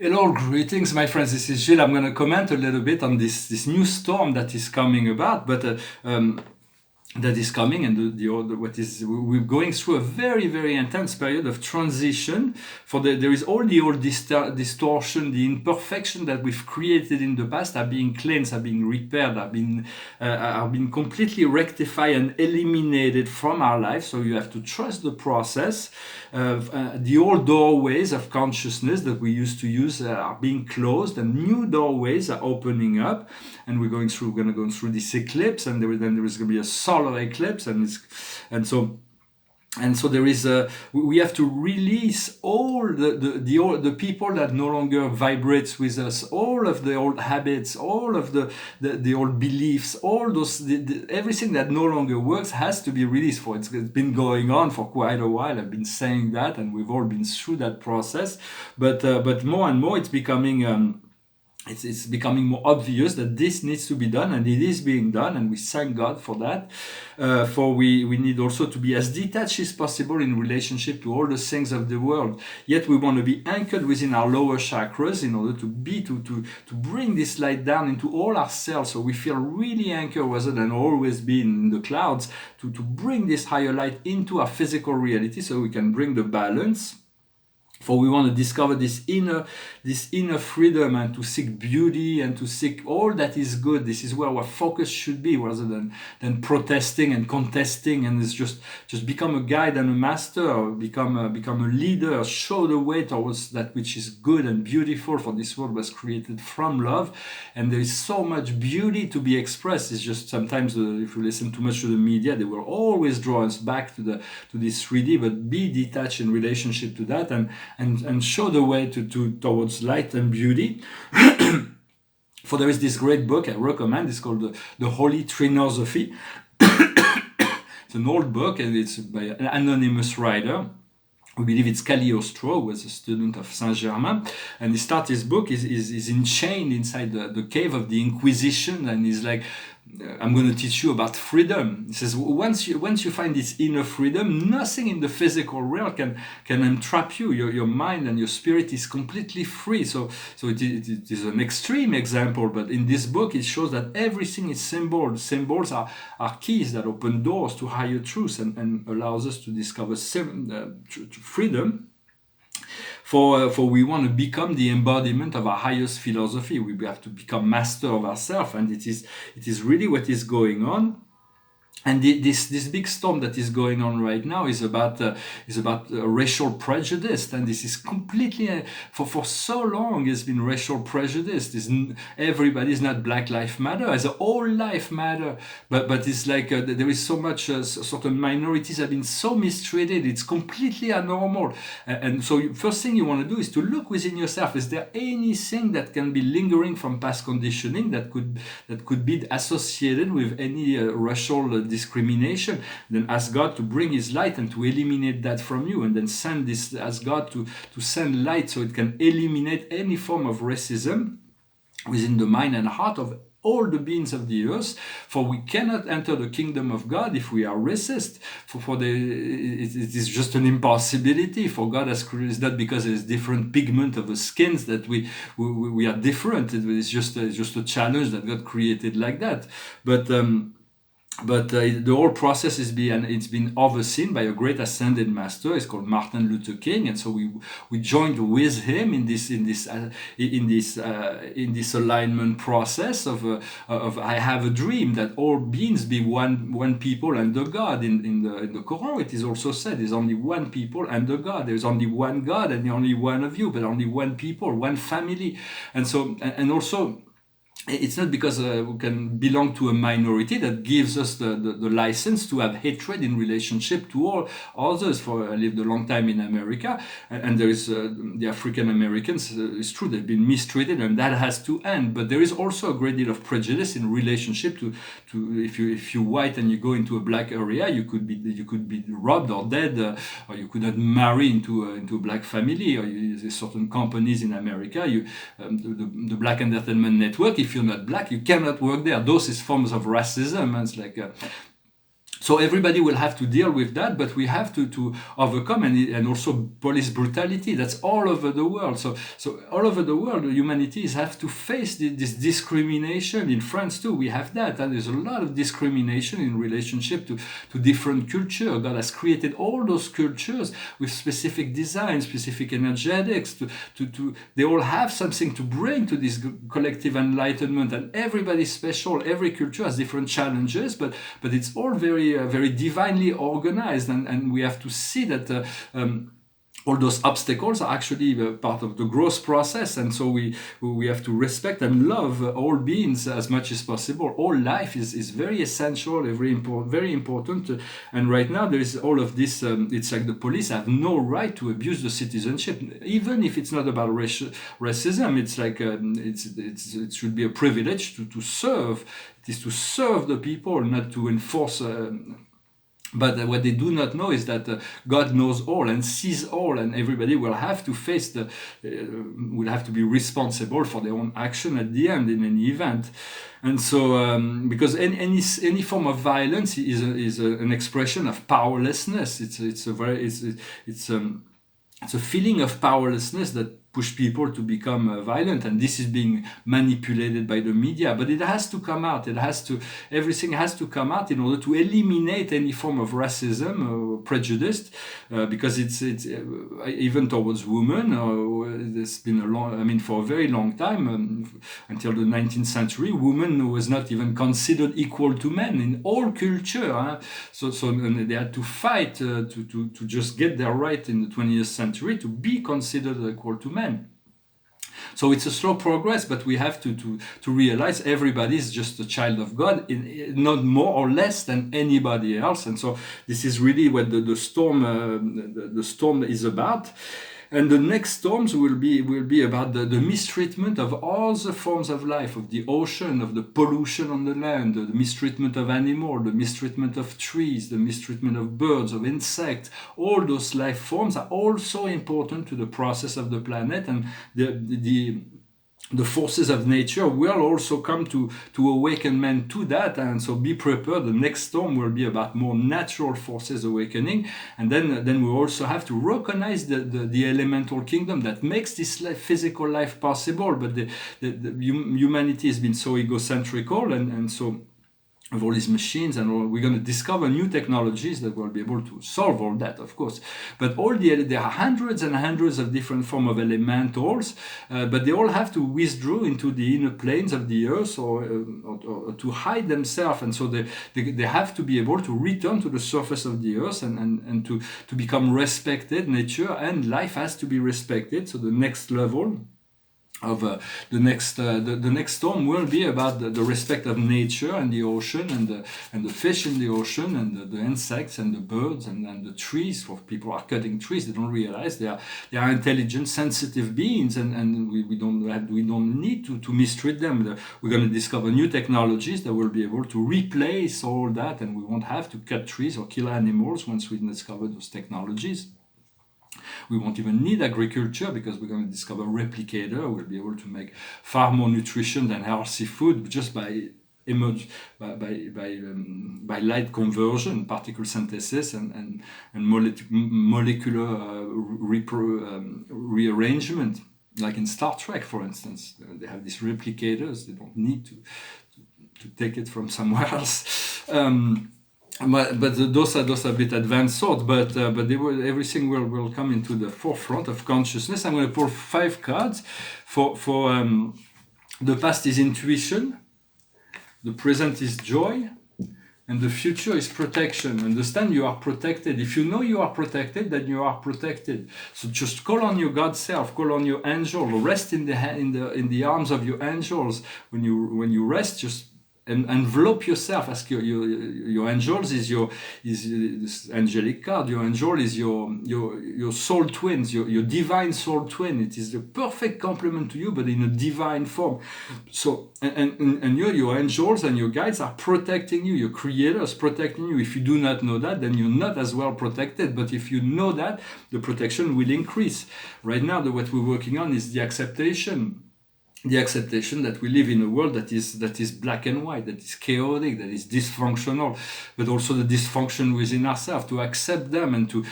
Hello, greetings, my friends. This is Gilles. I'm going to comment a little bit on this new storm that is coming about, but that is coming, and what is we're going through a very intense period of transition. There is all the old distortion, the imperfection that we've created in the past are being cleansed, are being repaired, are being completely rectified and eliminated from our life. So you have to trust the process. The old doorways of consciousness that we used to use are being closed, and new doorways are opening up. And we're going to go through this eclipse, and then there is going to be a solar eclipse, and so. And so there is we have to release all the people that no longer vibrates with us, all of the old habits, all of the old beliefs, all those everything that no longer works has to be released. It's been going on for quite a while. I've been saying that, and we've all been through that process, but more and more it's becoming. It's becoming more obvious that this needs to be done, and it is being done, and we thank God for that. For we need also to be as detached as possible in relationship to all the things of the world. Yet we want to be anchored within our lower chakras in order to bring this light down into all our cells, so we feel really anchored rather than always being in the clouds. To bring this higher light into our physical reality, so we can bring the balance. For we want to discover this inner freedom, and to seek beauty and to seek all that is good. This is where our focus should be, rather than protesting and contesting. And it's just become a guide and a master, or become a leader, show the way towards that which is good and beautiful. For this world was created from love, and there is so much beauty to be expressed. It's just sometimes if you listen too much to the media, they will always draw us back to this 3D. But be detached in relationship to that, and show the way towards light and beauty. For there is this great book I recommend. It's called the Holy Trinosophy. It's an old book, and it's by an anonymous writer. We believe it's Cagliostro, who was a student of Saint-Germain, and he starts his book, is enchained inside the cave of the Inquisition, and he's like, I'm going to teach you about freedom. He says, once you find this inner freedom, nothing in the physical realm can entrap you. Your mind and your spirit is completely free. So it is an extreme example, but in this book it shows that everything is symbols. Symbols are keys that open doors to higher truths, and allows us to discover freedom. For we want to become the embodiment of our highest philosophy. We have to become master of ourselves, and it is really what is going on. And this big storm that is going on right now is about racial prejudice, and this is completely for so long it's been racial prejudice. Everybody's not Black Lives Matter, as all life matter, but it's like there is so much certain minorities have been so mistreated. It's completely abnormal, and so first thing you want to do is to look within yourself. Is there anything that can be lingering from past conditioning that could be associated with any racial discrimination? Then ask God to bring his light and to eliminate that from you, and then ask God to send light so it can eliminate any form of racism within the mind and heart of all the beings of the earth. For we cannot enter the kingdom of God if we are racist. It is just an impossibility. For God has created, it's not because there's different pigment of the skins that we are different. It's just a challenge that God created like that. But the whole process it's been overseen by a great ascended master. It's called Martin Luther King, and so we joined with him in this alignment process of I have a dream that all beings be one people under God. In the Quran, it is also said there's only one people under God. There's only one God, and only one of you, but only one people, one family, and so and also. It's not because we can belong to a minority that gives us the license to have hatred in relationship to all others. For I lived a long time in America, and there is the African Americans. It's true they've been mistreated, and that has to end. But there is also a great deal of prejudice in relationship to if you white and you go into a black area, you could be robbed or dead, or you could not marry into a black family. Or there's certain companies in America, the Black Entertainment Network. If you're not black, you cannot work there. Those is forms of racism. And it's like So everybody will have to deal with that, but we have to overcome, and also police brutality. That's all over the world. So all over the world, humanities have to face this discrimination. In France too, we have that, and there's a lot of discrimination in relationship to different culture. God has created all those cultures with specific design, specific energetics. They all have something to bring to this collective enlightenment, and everybody's special. Every culture has different challenges, but it's all very divinely organized, and we have to see that all those obstacles are actually part of the growth process, and so we have to respect and love all beings as much as possible. All life is very essential, very important, and right now there is all of this. It's like the police have no right to abuse the citizenship, even if it's not about racism. It's like it should be a privilege to serve. It is to serve the people, not to enforce. But what they do not know is that God knows all and sees all, and everybody will have to face will have to be responsible for their own action at the end in any event. And so, because any form of violence is an expression of powerlessness. It's a feeling of powerlessness that push people to become violent, and this is being manipulated by the media. But it has to come out. Everything has to come out in order to eliminate any form of racism or prejudice, because it's even towards women. There's been for a very long time, until the 19th century, women was not even considered equal to men in all culture. So they had to fight to just get their right in the 20th century to be considered equal to men. So it's a slow progress, but we have to realize everybody is just a child of God, not more or less than anybody else. And so this is really what the storm is about. And the next storms will be about the mistreatment of all the forms of life, of the ocean, of the pollution on the land, the mistreatment of animals, the mistreatment of trees, the mistreatment of birds, of insects. All those life forms are also important to the process of the planet, and the forces of nature will also come to awaken man to that. And so be prepared. The next storm will be about more natural forces awakening, and then we also have to recognize the elemental kingdom that makes this physical life possible. But the humanity has been so egocentrical, and so of all these machines, and we're going to discover new technologies that will be able to solve all that, of course. But there are hundreds and hundreds of different forms of elementals, but they all have to withdraw into the inner planes of the earth or to hide themselves, and so they have to be able to return to the surface of the earth and to become respected. Nature and life has to be respected. So the next level of the next storm will be about the respect of nature and the ocean and the fish in the ocean and the insects and the birds and the trees. For people who are cutting trees, they don't realize they are intelligent, sensitive beings, and we don't need to mistreat them. We're going to discover new technologies that will be able to replace all that, and we won't have to cut trees or kill animals once we discover those technologies. We won't even need agriculture because we're going to discover replicator. We'll be able to make far more nutrition than healthy food just by light conversion, particle synthesis, and molecular rearrangement. Like in Star Trek, for instance, they have these replicators. They don't need to take it from somewhere else. But those are a bit advanced thought, but everything will come into the forefront of consciousness. I'm going to pull 5 cards. For the past is intuition, the present is joy, and the future is protection. Understand, you are protected. If you know you are protected, then you are protected. So just call on your God self, call on your angel, rest in the arms of your angels. When you rest, just and envelope yourself. Ask your angels is this angelic card. Your angel is your soul twins, your divine soul twin. It is the perfect complement to you, but in a divine form. So and your angels and your guides are protecting you. Your creator is protecting you. If you do not know that, then you're not as well protected. But if you know that, the protection will increase. Right now, what we're working on is the acceptation the acceptation that we live in a world that is black and white, that is chaotic, that is dysfunctional, but also the dysfunction within ourselves, to accept them and to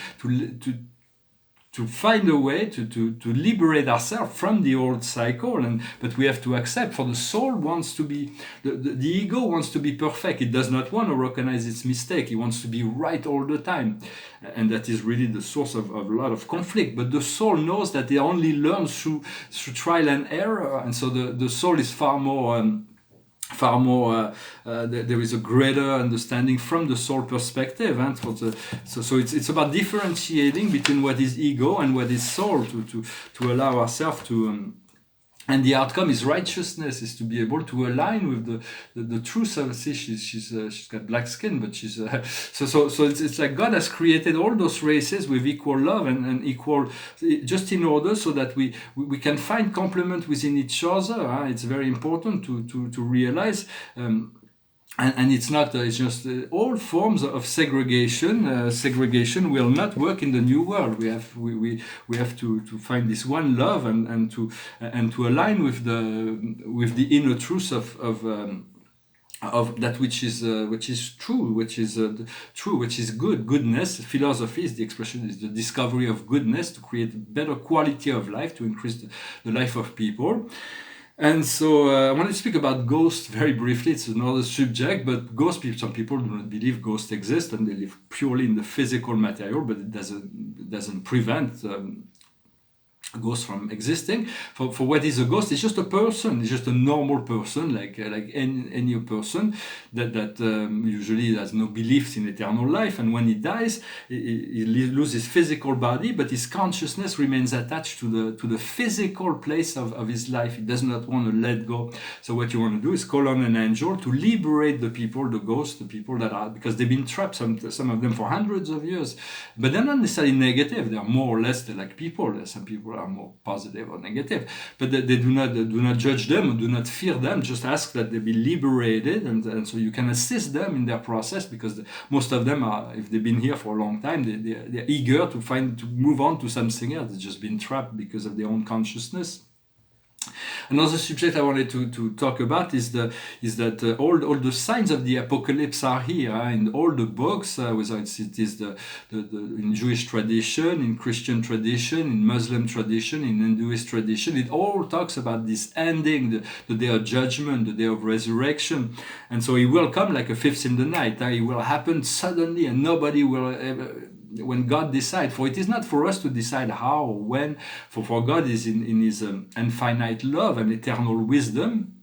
find a way to liberate ourselves from the old cycle. But we have to accept, for the soul wants to be, the ego wants to be perfect. It does not want to recognize its mistake. It wants to be right all the time, and that is really the source of a lot of conflict. But the soul knows that it only learns through trial and error, and so the soul is far more there is a greater understanding from the soul perspective, and so it's about differentiating between what is ego and what is soul, to allow ourselves to and the outcome is righteousness, is to be able to align with the truth. See, she's got black skin, but she's so it's like God has created all those races with equal love and equal, just in order so that we can find complement within each other. It's very important to realize. And it's not, it's just all forms of segregation. Segregation will not work in the new world. We have to find this one love and to align with the inner truth of that which is true, which is true, which is goodness. Philosophy is the expression, is the discovery of goodness, to create a better quality of life, to increase the life of people. And so I want to speak about ghosts very briefly. It's another subject, but some people do not believe ghosts exist, and they live purely in the physical material, but it doesn't prevent ghost from existing. For what is a ghost? It's just a person. It's just a normal person, like any person that usually has no beliefs in eternal life. And when he dies, he loses physical body, but his consciousness remains attached to the physical place of his life. He does not want to let go. So what you want to do is call on an angel to liberate the people, the ghosts, the people that are, because they've been trapped, some of them for hundreds of years. But they're not necessarily negative. They're more or less, they're like people. Some people are more positive or negative, but they do not judge them or do not fear them. Just ask that they be liberated, and so you can assist them in their process, because most of them are, if they've been here for a long time, they're eager to move on to something else. They've just been trapped because of their own consciousness. Another subject I wanted to talk about is that all the signs of the apocalypse are here in all the books, whether it is the in Jewish tradition, in Christian tradition, in Muslim tradition, in Hinduist tradition. It all talks about this ending, the day of judgment, the day of resurrection, and so it will come like a thief in the night. It will happen suddenly, and nobody will ever. When God decides, for it is not for us to decide how or when, for God is in his infinite love and eternal wisdom,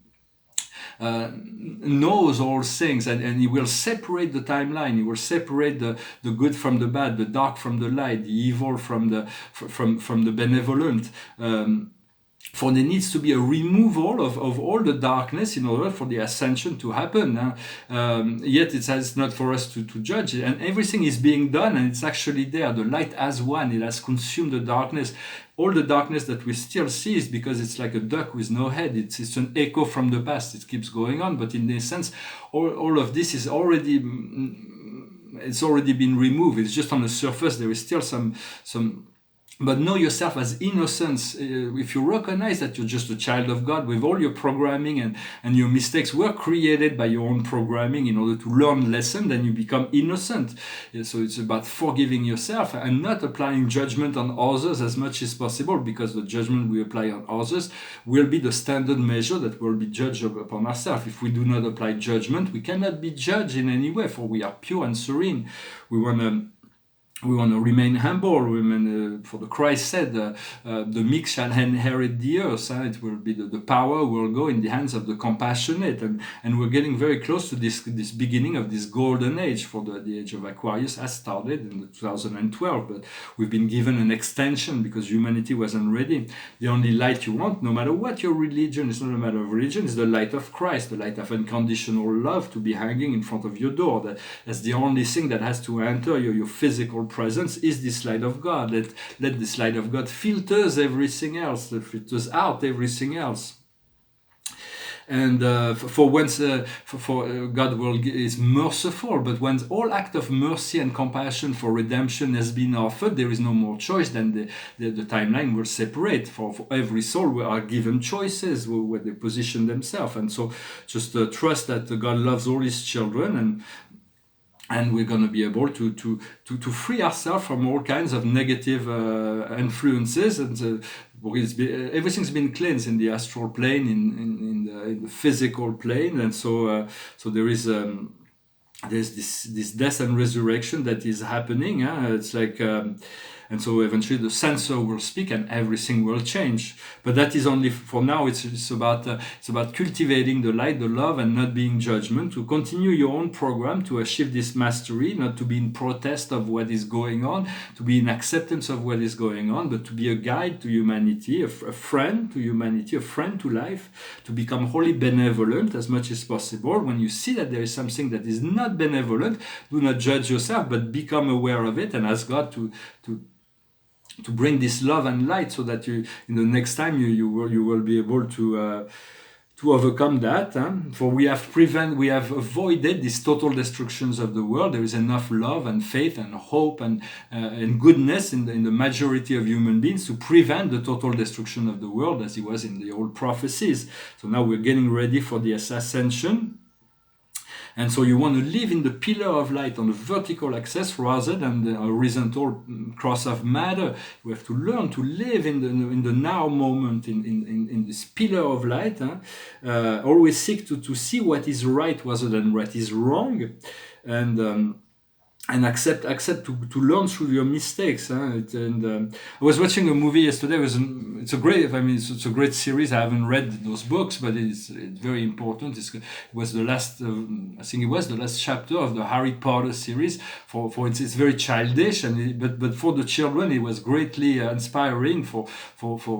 knows all things, and he will separate the timeline. He will separate the good from the bad, the dark from the light, the evil from the benevolent. For there needs to be a removal of all the darkness in order for the ascension to happen. Yet it's not for us to judge it. And everything is being done, and it's actually there. The light has won. It has consumed the darkness. All the darkness that we still see is because it's like a duck with no head. It's an echo from the past. It keeps going on. But in a sense, all of this is already been removed. It's just on the surface. There is still some. But know yourself as innocence. If you recognize that you're just a child of God with all your programming and your mistakes were created by your own programming in order to learn lesson, then you become innocent. So it's about forgiving yourself and not applying judgment on others as much as possible, because the judgment we apply on others will be the standard measure that will be judged upon ourselves. If we do not apply judgment, we cannot be judged in any way, for we are pure and serene. We want to remain humble. For the Christ said, the meek shall inherit the earth. It will be the power will go in the hands of the compassionate, and we're getting very close to this beginning of this golden age. For the age of Aquarius has started in 2012, but we've been given an extension because humanity wasn't ready. The only light you want, no matter what your religion, it's not a matter of religion, is the light of Christ, the light of unconditional love, to be hanging in front of your door. That's the only thing that has to enter your physical presence, is this light of God. Let this light of God filters everything else, filters out everything else. And for once, God is merciful, but when all act of mercy and compassion for redemption has been offered, there is no more choice. Then the timeline will separate. For every soul, we are given choices where they position themselves, and so just trust that God loves all His children, and we're going to be able to free ourselves from all kinds of negative influences, and everything's been cleansed in the astral plane, in the physical plane, and so there is there's this death and resurrection that is happening. It's like and so eventually the censor will speak and everything will change. But that is only for now. It's about cultivating the light, the love, and not being judgment. To continue your own program, to achieve this mastery, not to be in protest of what is going on, to be in acceptance of what is going on, but to be a guide to humanity, a friend to humanity, a friend to life, to become wholly benevolent as much as possible. When you see that there is something that is not benevolent, do not judge yourself, but become aware of it and ask God to bring this love and light, so that you, in the next time, you will be able to overcome that. For we have avoided these total destructions of the world. There is enough love and faith and hope and goodness in the majority of human beings to prevent the total destruction of the world, as it was in the old prophecies. So now we're getting ready for the ascension. And so you want to live in the pillar of light on the vertical axis rather than the horizontal cross of matter. You have to learn to live in the now moment, in this pillar of light. Always seek to see what is right rather than what is wrong. And accept to learn through your mistakes. I was watching a movie yesterday. It's a great series. I haven't read those books, but it's very important. It was the last, I think it was the last chapter of the Harry Potter series. For it's very childish, but for the children it was greatly inspiring for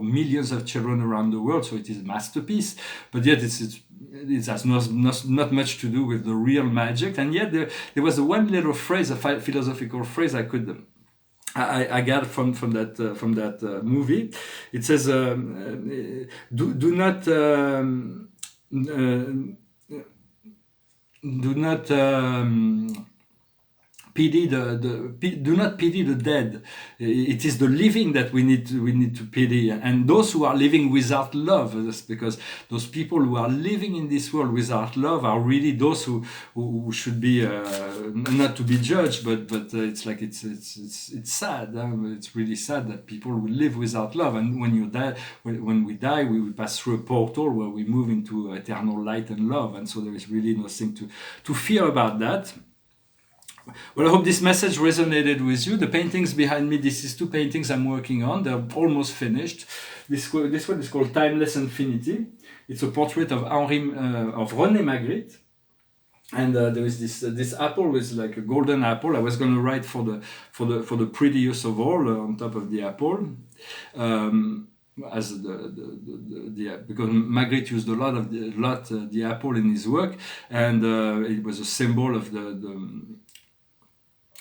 millions of children around the world. So it is a masterpiece. But yet it has not much to do with the real magic, and yet there was one little phrase, a philosophical phrase I got from that movie. It says, do not do not pity the dead. It is the living that we need to pity, and those who are living without love. That's because those people who are living in this world without love are really those who should be not to be judged, but it's like it's sad. It's really sad that people will live without love, and when we die, we pass through a portal where we move into eternal light and love, and so there is really nothing to fear about that. Well, I hope this message resonated with you. The paintings behind me, this is two paintings I'm working on. They're almost finished. This one is called Timeless Infinity. It's a portrait of René Magritte. And there is this apple with like a golden apple. I was going to write for the prettiest of all on top of the apple. As because Magritte used a lot the apple in his work, and it was a symbol of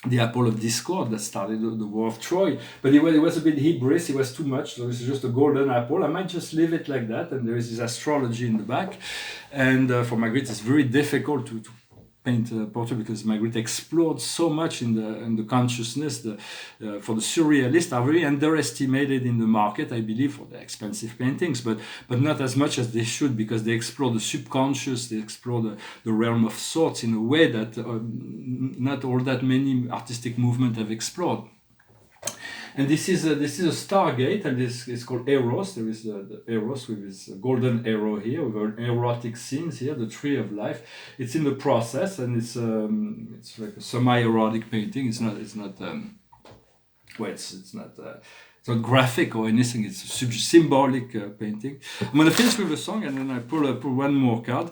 the apple of discord that started the War of Troy. But it was a bit Hebrew, it was too much, so this is just a golden apple. I might just leave it like that, and there is this astrology in the back. And for Magritte, it's very difficult to paint a portrait because Magritte explored so much in the consciousness. For the surrealists are very underestimated in the market, I believe, for the expensive paintings, but not as much as they should, because they explore the subconscious, they explore the realm of thoughts in a way that not all that many artistic movements have explored. And this is a stargate, and this is called Eros. There is the Eros with his golden arrow here, with erotic scenes here, the tree of life. It's in the process, and it's like a semi-erotic painting. It's not graphic or anything. It's a symbolic painting. I'm gonna finish with a song, and then I pull one more card.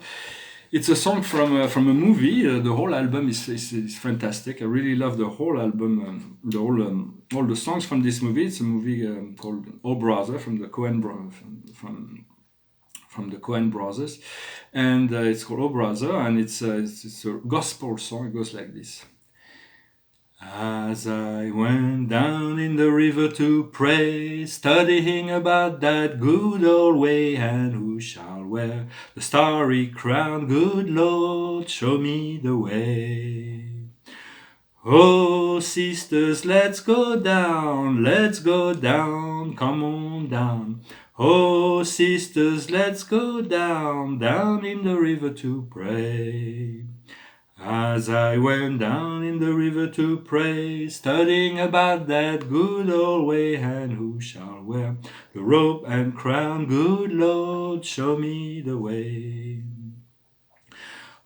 It's a song from a movie. The whole album is fantastic. I really love the whole album, all the songs from this movie. It's a movie called Oh Brother from the Coen from the Coen Brothers, and it's called Oh Brother, and it's a gospel song. It goes like this. As I went down in the river to pray, studying about that good old way, and who shall wear the starry crown, good Lord, show me the way. Oh, sisters, let's go down, come on down. Oh, sisters, let's go down, down in the river to pray. As I went down in the river to pray, studying about that good old way, and who shall wear the robe and crown, good Lord, show me the way.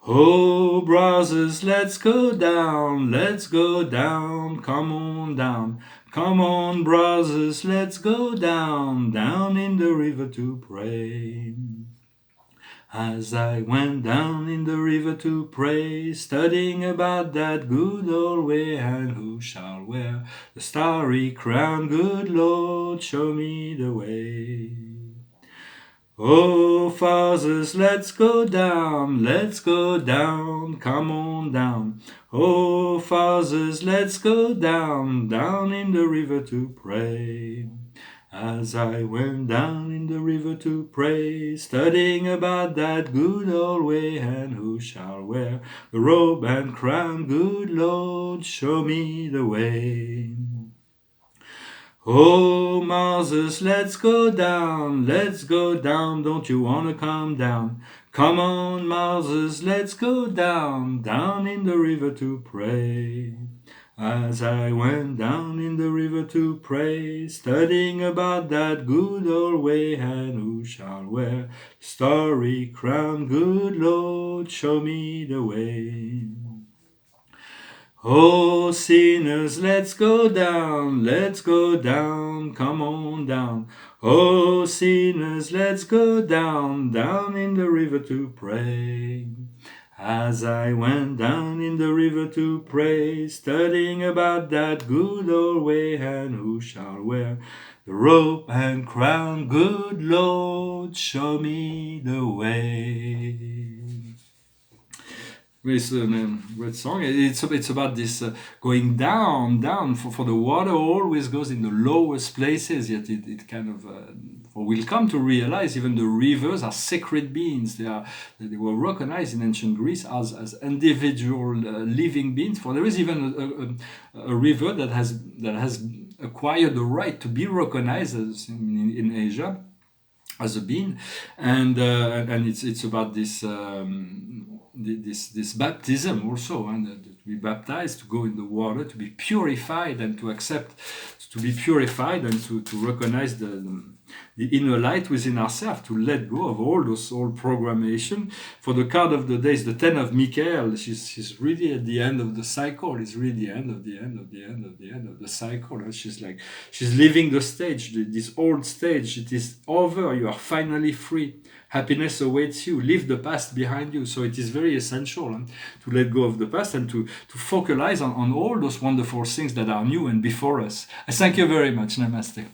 Oh, brothers, let's go down, come on down. Come on, brothers, let's go down, down in the river to pray. As I went down in the river to pray, studying about that good old way, and who shall wear the starry crown, good Lord, show me the way. Oh, fathers, let's go down, come on down. Oh, fathers, let's go down, down in the river to pray. As I went down in the river to pray, studying about that good old way, and who shall wear the robe and crown, good Lord, show me the way. Oh, Moses, let's go down, don't you wanna come down? Come on, Moses, let's go down, down in the river to pray. As I went down in the river to pray, studying about that good old way, and who shall wear the starry crown, good Lord, show me the way. Oh, sinners, let's go down, come on down. Oh, sinners, let's go down, down in the river to pray. As I went down in the river to pray, studying about that good old way, and who shall wear the robe and crown, good Lord, show me the way. It's a great song. It's about this going down. For the water always goes in the lowest places. Yet it kind of we'll come to realize even the rivers are sacred beings. They were recognized in ancient Greece as individual living beings. For there is even a river that has acquired the right to be recognized as in Asia as a being, and it's about this. This baptism also, and to be baptized, to go in the water, to be purified, and to accept, to be purified, and to recognize the inner light within ourselves, to let go of all those old programmation. For the card of the day is the 10 of Michael. She's really at the end of the cycle. It's really the end of the cycle. She's leaving the stage, this old stage. It is over. You are finally free. Happiness awaits you. Leave the past behind you. So it is very essential to let go of the past and to focalize on all those wonderful things that are new and before us. I thank you very much. Namaste.